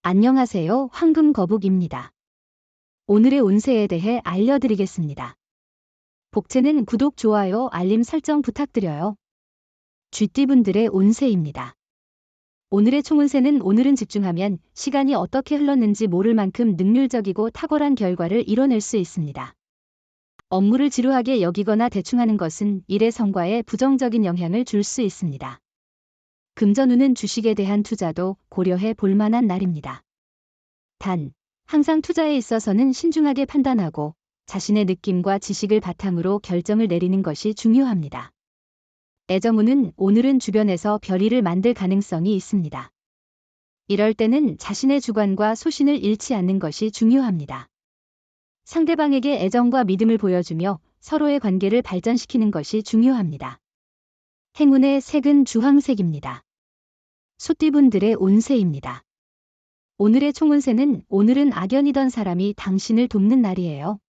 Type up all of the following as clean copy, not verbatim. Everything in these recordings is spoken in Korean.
안녕하세요. 황금거북입니다. 오늘의 운세에 대해 알려드리겠습니다. 복채는 구독, 좋아요, 알림 설정 부탁드려요. 쥐띠분들의 운세입니다. 오늘의 총운세는 오늘은 집중하면 시간이 어떻게 흘렀는지 모를 만큼 능률적이고 탁월한 결과를 이뤄낼 수 있습니다. 업무를 지루하게 여기거나 대충하는 것은 일의 성과에 부정적인 영향을 줄 수 있습니다. 금전운은 주식에 대한 투자도 고려해 볼 만한 날입니다. 단, 항상 투자에 있어서는 신중하게 판단하고 자신의 느낌과 지식을 바탕으로 결정을 내리는 것이 중요합니다. 애정운은 오늘은 주변에서 별일을 만들 가능성이 있습니다. 이럴 때는 자신의 주관과 소신을 잃지 않는 것이 중요합니다. 상대방에게 애정과 믿음을 보여주며 서로의 관계를 발전시키는 것이 중요합니다. 행운의 색은 주황색입니다. 소띠분들의 운세입니다. 오늘의 총운세는 오늘은 악연이던 사람이 당신을 돕는 날이에요.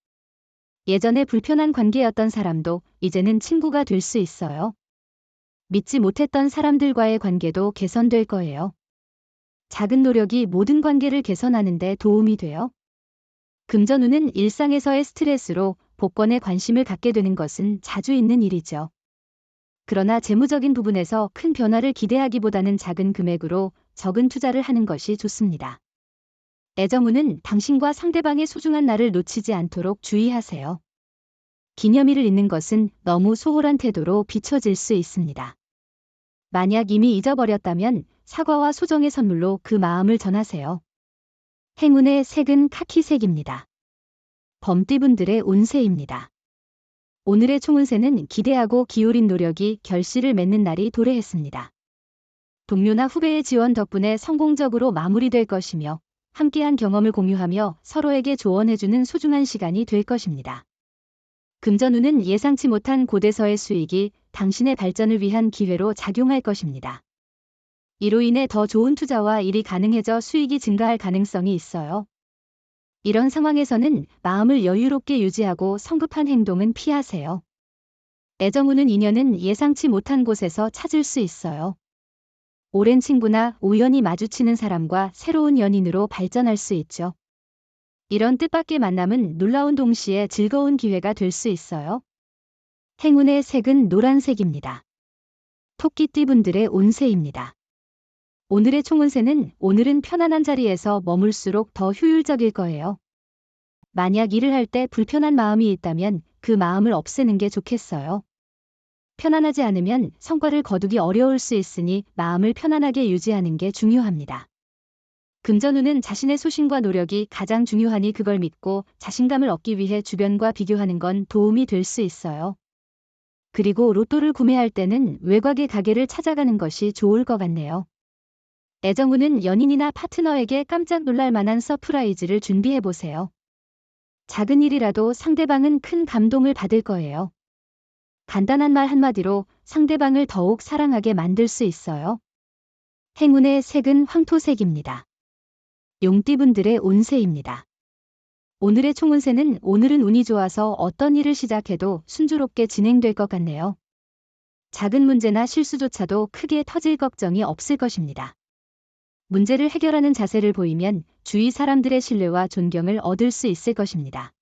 예전에 불편한 관계였던 사람도 이제는 친구가 될 수 있어요. 믿지 못했던 사람들과의 관계도 개선될 거예요. 작은 노력이 모든 관계를 개선하는 데 도움이 돼요. 금전운은 일상에서의 스트레스로 복권에 관심을 갖게 되는 것은 자주 있는 일이죠. 그러나 재무적인 부분에서 큰 변화를 기대하기보다는 작은 금액으로 적은 투자를 하는 것이 좋습니다. 애정운은 당신과 상대방의 소중한 날을 놓치지 않도록 주의하세요. 기념일을 잊는 것은 너무 소홀한 태도로 비춰질 수 있습니다. 만약 이미 잊어버렸다면 사과와 소정의 선물로 그 마음을 전하세요. 행운의 색은 카키색입니다. 범띠분들의 운세입니다. 오늘의 총운세는 기대하고 기울인 노력이 결실을 맺는 날이 도래했습니다. 동료나 후배의 지원 덕분에 성공적으로 마무리될 것이며 함께한 경험을 공유하며 서로에게 조언해주는 소중한 시간이 될 것입니다. 금전운은 예상치 못한 곳에서의 수익이 당신의 발전을 위한 기회로 작용할 것입니다. 이로 인해 더 좋은 투자와 일이 가능해져 수익이 증가할 가능성이 있어요. 이런 상황에서는 마음을 여유롭게 유지하고 성급한 행동은 피하세요. 애정운은 인연은 예상치 못한 곳에서 찾을 수 있어요. 오랜 친구나 우연히 마주치는 사람과 새로운 연인으로 발전할 수 있죠. 이런 뜻밖의 만남은 놀라운 동시에 즐거운 기회가 될 수 있어요. 행운의 색은 노란색입니다. 토끼띠분들의 운세입니다. 오늘의 총운세는 오늘은 편안한 자리에서 머물수록 더 효율적일 거예요. 만약 일을 할 때 불편한 마음이 있다면 그 마음을 없애는 게 좋겠어요. 편안하지 않으면 성과를 거두기 어려울 수 있으니 마음을 편안하게 유지하는 게 중요합니다. 금전운은 자신의 소신과 노력이 가장 중요하니 그걸 믿고 자신감을 얻기 위해 주변과 비교하는 건 도움이 될 수 있어요. 그리고 로또를 구매할 때는 외곽의 가게를 찾아가는 것이 좋을 것 같네요. 애정운은 연인이나 파트너에게 깜짝 놀랄 만한 서프라이즈를 준비해보세요. 작은 일이라도 상대방은 큰 감동을 받을 거예요. 간단한 말 한마디로 상대방을 더욱 사랑하게 만들 수 있어요. 행운의 색은 황토색입니다. 용띠분들의 운세입니다. 오늘의 총운세는 오늘은 운이 좋아서 어떤 일을 시작해도 순조롭게 진행될 것 같네요. 작은 문제나 실수조차도 크게 터질 걱정이 없을 것입니다. 문제를 해결하는 자세를 보이면 주위 사람들의 신뢰와 존경을 얻을 수 있을 것입니다.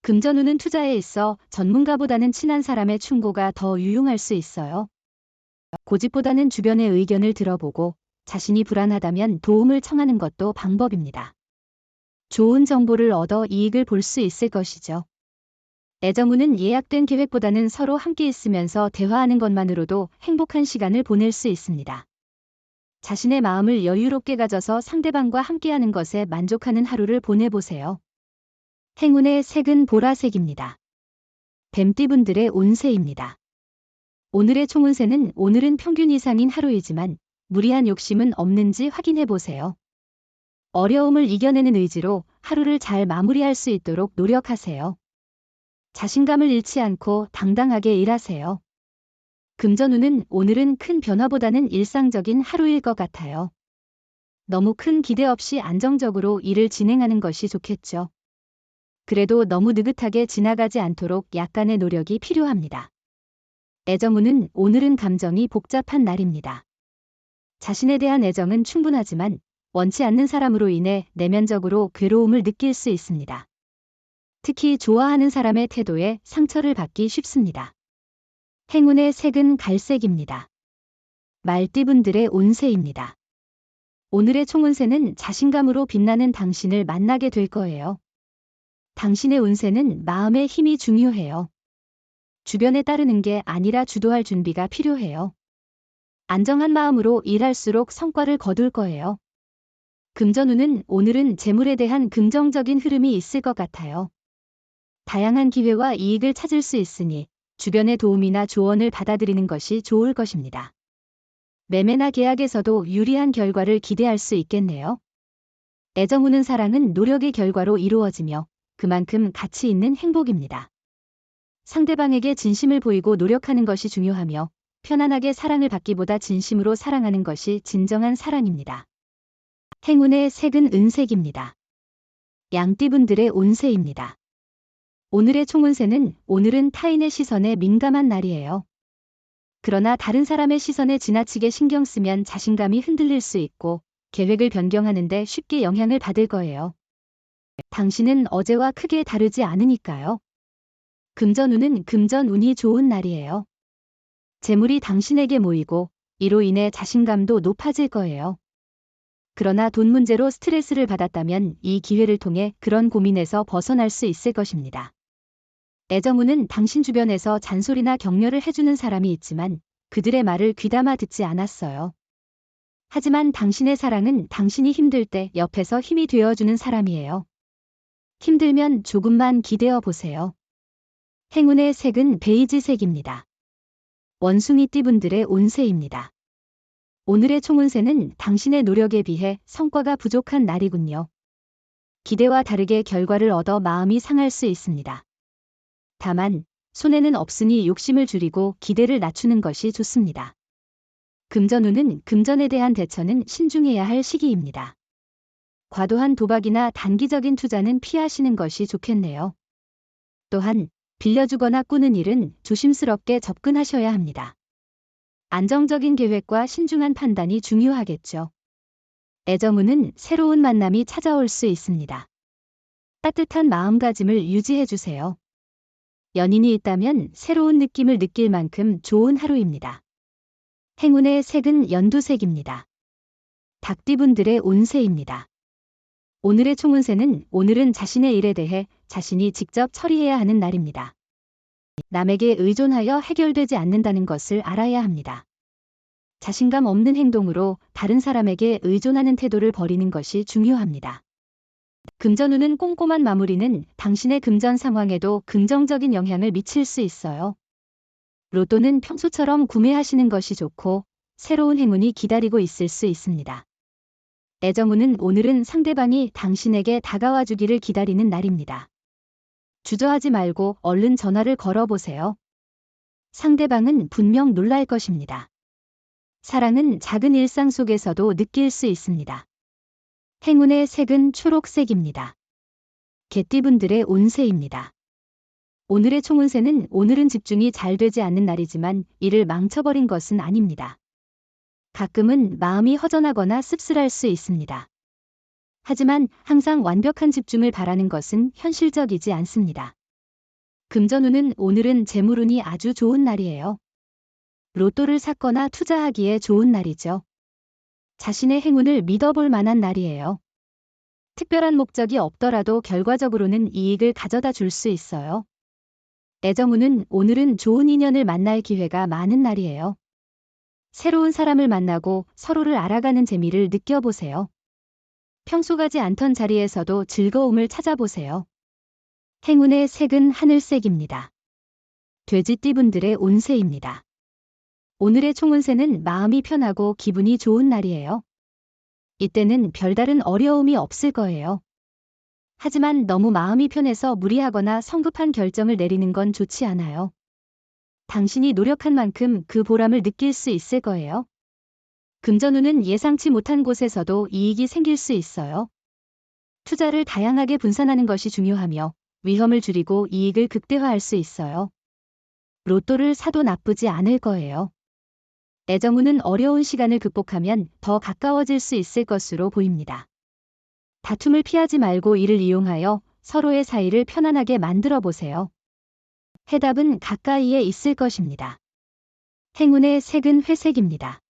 금전운은 투자에 있어 전문가보다는 친한 사람의 충고가 더 유용할 수 있어요. 고집보다는 주변의 의견을 들어보고 자신이 불안하다면 도움을 청하는 것도 방법입니다. 좋은 정보를 얻어 이익을 볼 수 있을 것이죠. 애정운은 예약된 계획보다는 서로 함께 있으면서 대화하는 것만으로도 행복한 시간을 보낼 수 있습니다. 자신의 마음을 여유롭게 가져서 상대방과 함께하는 것에 만족하는 하루를 보내보세요. 행운의 색은 보라색입니다. 뱀띠분들의 운세입니다. 오늘의 총운세는 오늘은 평균 이상인 하루이지만 무리한 욕심은 없는지 확인해보세요. 어려움을 이겨내는 의지로 하루를 잘 마무리할 수 있도록 노력하세요. 자신감을 잃지 않고 당당하게 일하세요. 금전운은 오늘은 큰 변화보다는 일상적인 하루일 것 같아요. 너무 큰 기대 없이 안정적으로 일을 진행하는 것이 좋겠죠. 그래도 너무 느긋하게 지나가지 않도록 약간의 노력이 필요합니다. 애정운은 오늘은 감정이 복잡한 날입니다. 자신에 대한 애정은 충분하지만 원치 않는 사람으로 인해 내면적으로 괴로움을 느낄 수 있습니다. 특히 좋아하는 사람의 태도에 상처를 받기 쉽습니다. 행운의 색은 갈색입니다. 말띠분들의 운세입니다. 오늘의 총운세는 자신감으로 빛나는 당신을 만나게 될 거예요. 당신의 운세는 마음의 힘이 중요해요. 주변에 따르는 게 아니라 주도할 준비가 필요해요. 안정한 마음으로 일할수록 성과를 거둘 거예요. 금전운은 오늘은 재물에 대한 긍정적인 흐름이 있을 것 같아요. 다양한 기회와 이익을 찾을 수 있으니 주변의 도움이나 조언을 받아들이는 것이 좋을 것입니다. 매매나 계약에서도 유리한 결과를 기대할 수 있겠네요. 애정우는 사랑은 노력의 결과로 이루어지며 그만큼 가치 있는 행복입니다. 상대방에게 진심을 보이고 노력하는 것이 중요하며 편안하게 사랑을 받기보다 진심으로 사랑하는 것이 진정한 사랑입니다. 행운의 색은 은색입니다. 양띠분들의 운세입니다. 오늘의 총운세는 오늘은 타인의 시선에 민감한 날이에요. 그러나 다른 사람의 시선에 지나치게 신경 쓰면 자신감이 흔들릴 수 있고 계획을 변경하는데 쉽게 영향을 받을 거예요. 당신은 어제와 크게 다르지 않으니까요. 금전운은 금전운이 좋은 날이에요. 재물이 당신에게 모이고 이로 인해 자신감도 높아질 거예요. 그러나 돈 문제로 스트레스를 받았다면 이 기회를 통해 그런 고민에서 벗어날 수 있을 것입니다. 애정운은 당신 주변에서 잔소리나 격려를 해주는 사람이 있지만 그들의 말을 귀담아 듣지 않았어요. 하지만 당신의 사랑은 당신이 힘들 때 옆에서 힘이 되어주는 사람이에요. 힘들면 조금만 기대어 보세요. 행운의 색은 베이지색입니다. 원숭이띠분들의 운세입니다. 오늘의 총운세는 당신의 노력에 비해 성과가 부족한 날이군요. 기대와 다르게 결과를 얻어 마음이 상할 수 있습니다. 다만 손해는 없으니 욕심을 줄이고 기대를 낮추는 것이 좋습니다. 금전운은 금전에 대한 대처는 신중해야 할 시기입니다. 과도한 도박이나 단기적인 투자는 피하시는 것이 좋겠네요. 또한 빌려주거나 꾸는 일은 조심스럽게 접근하셔야 합니다. 안정적인 계획과 신중한 판단이 중요하겠죠. 애정운은 새로운 만남이 찾아올 수 있습니다. 따뜻한 마음가짐을 유지해주세요. 연인이 있다면 새로운 느낌을 느낄 만큼 좋은 하루입니다. 행운의 색은 연두색입니다. 닭띠분들의 운세입니다. 오늘의 총운세는 오늘은 자신의 일에 대해 자신이 직접 처리해야 하는 날입니다. 남에게 의존하여 해결되지 않는다는 것을 알아야 합니다. 자신감 없는 행동으로 다른 사람에게 의존하는 태도를 버리는 것이 중요합니다. 금전운은 꼼꼼한 마무리는 당신의 금전 상황에도 긍정적인 영향을 미칠 수 있어요. 로또는 평소처럼 구매하시는 것이 좋고 새로운 행운이 기다리고 있을 수 있습니다. 애정운은 오늘은 상대방이 당신에게 다가와 주기를 기다리는 날입니다. 주저하지 말고 얼른 전화를 걸어보세요. 상대방은 분명 놀랄 것입니다. 사랑은 작은 일상 속에서도 느낄 수 있습니다. 행운의 색은 초록색입니다. 개띠분들의 운세입니다. 오늘의 총운세는 오늘은 집중이 잘 되지 않는 날이지만 일을 망쳐버린 것은 아닙니다. 가끔은 마음이 허전하거나 씁쓸할 수 있습니다. 하지만 항상 완벽한 집중을 바라는 것은 현실적이지 않습니다. 금전운은 오늘은 재물운이 아주 좋은 날이에요. 로또를 샀거나 투자하기에 좋은 날이죠. 자신의 행운을 믿어볼 만한 날이에요. 특별한 목적이 없더라도 결과적으로는 이익을 가져다 줄 수 있어요. 애정운은 오늘은 좋은 인연을 만날 기회가 많은 날이에요. 새로운 사람을 만나고 서로를 알아가는 재미를 느껴보세요. 평소 가지 않던 자리에서도 즐거움을 찾아보세요. 행운의 색은 하늘색입니다. 돼지띠분들의 운세입니다. 오늘의 총운세는 마음이 편하고 기분이 좋은 날이에요. 이때는 별다른 어려움이 없을 거예요. 하지만 너무 마음이 편해서 무리하거나 성급한 결정을 내리는 건 좋지 않아요. 당신이 노력한 만큼 그 보람을 느낄 수 있을 거예요. 금전운은 예상치 못한 곳에서도 이익이 생길 수 있어요. 투자를 다양하게 분산하는 것이 중요하며 위험을 줄이고 이익을 극대화할 수 있어요. 로또를 사도 나쁘지 않을 거예요. 애정우는 어려운 시간을 극복하면 더 가까워질 수 있을 것으로 보입니다. 다툼을 피하지 말고 이를 이용하여 서로의 사이를 편안하게 만들어 보세요. 해답은 가까이에 있을 것입니다. 행운의 색은 회색입니다.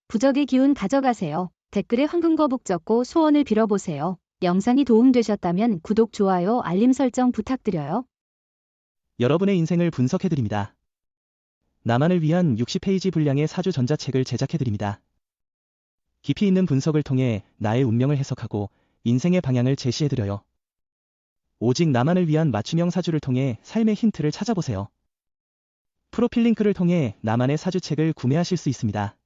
부적의 기운 가져가세요. 댓글에 황금거북 적고 소원을 빌어보세요. 영상이 도움되셨다면 구독, 좋아요, 알림 설정 부탁드려요. 여러분의 인생을 분석해드립니다. 나만을 위한 60페이지 분량의 사주 전자책을 제작해드립니다. 깊이 있는 분석을 통해 나의 운명을 해석하고 인생의 방향을 제시해드려요. 오직 나만을 위한 맞춤형 사주를 통해 삶의 힌트를 찾아보세요. 프로필 링크를 통해 나만의 사주책을 구매하실 수 있습니다.